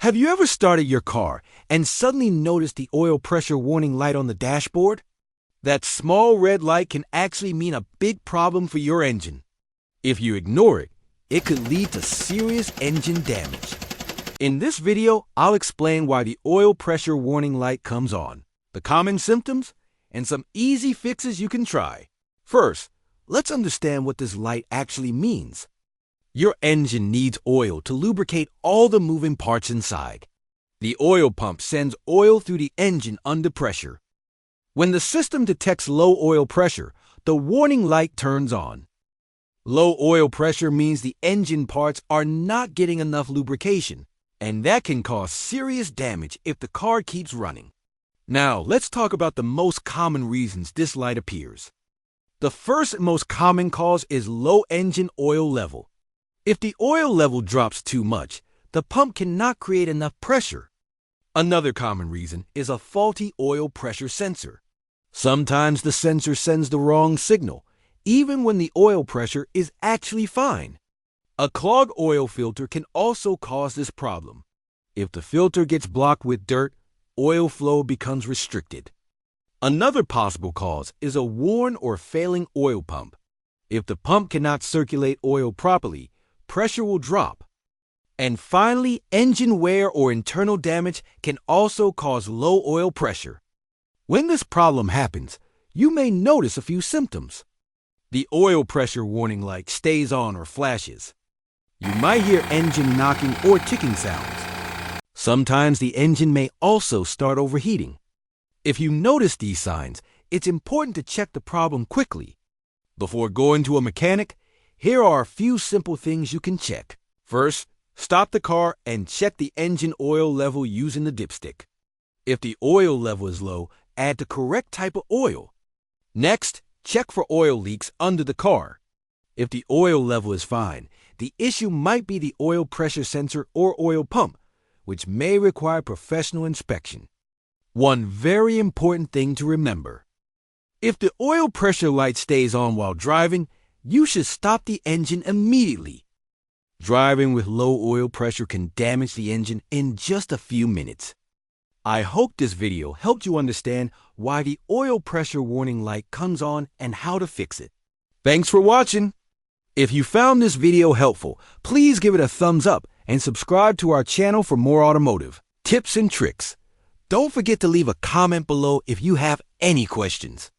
Have you ever started your car and suddenly noticed the oil pressure warning light on the dashboard? That small red light can actually mean a big problem for your engine. If you ignore it, it could lead to serious engine damage. In this video, I'll explain why the oil pressure warning light comes on, the common symptoms, and some easy fixes you can try. First, let's understand what this light actually means. Your engine needs oil to lubricate all the moving parts inside. The oil pump sends oil through the engine under pressure. When the system detects low oil pressure, the warning light turns on. Low oil pressure means the engine parts are not getting enough lubrication, and that can cause serious damage if the car keeps running. Now, let's talk about the most common reasons this light appears. The first and most common cause is low engine oil level. If the oil level drops too much, the pump cannot create enough pressure. Another common reason is a faulty oil pressure sensor. Sometimes the sensor sends the wrong signal, even when the oil pressure is actually fine. A clogged oil filter can also cause this problem. If the filter gets blocked with dirt, oil flow becomes restricted. Another possible cause is a worn or failing oil pump. If the pump cannot circulate oil properly, pressure will drop. And finally, engine wear or internal damage can also cause low oil pressure. When this problem happens, you may notice a few symptoms. The oil pressure warning light stays on or flashes. You might hear engine knocking or ticking sounds. Sometimes the engine may also start overheating. If you notice these signs, it's important to check the problem quickly. Before going to a mechanic, here are a few simple things you can check. First, stop the car and check the engine oil level using the dipstick. If the oil level is low, add the correct type of oil. Next, check for oil leaks under the car. If the oil level is fine, the issue might be the oil pressure sensor or oil pump, which may require professional inspection. One very important thing to remember: if the oil pressure light stays on while driving, you should stop the engine immediately. Driving with low oil pressure can damage the engine in just a few minutes. I hope this video helped you understand why the oil pressure warning light comes on and how to fix it. Thanks for watching. If you found this video helpful, please give it a thumbs up and subscribe to our channel for more automotive tips and tricks. Don't forget to leave a comment below if you have any questions.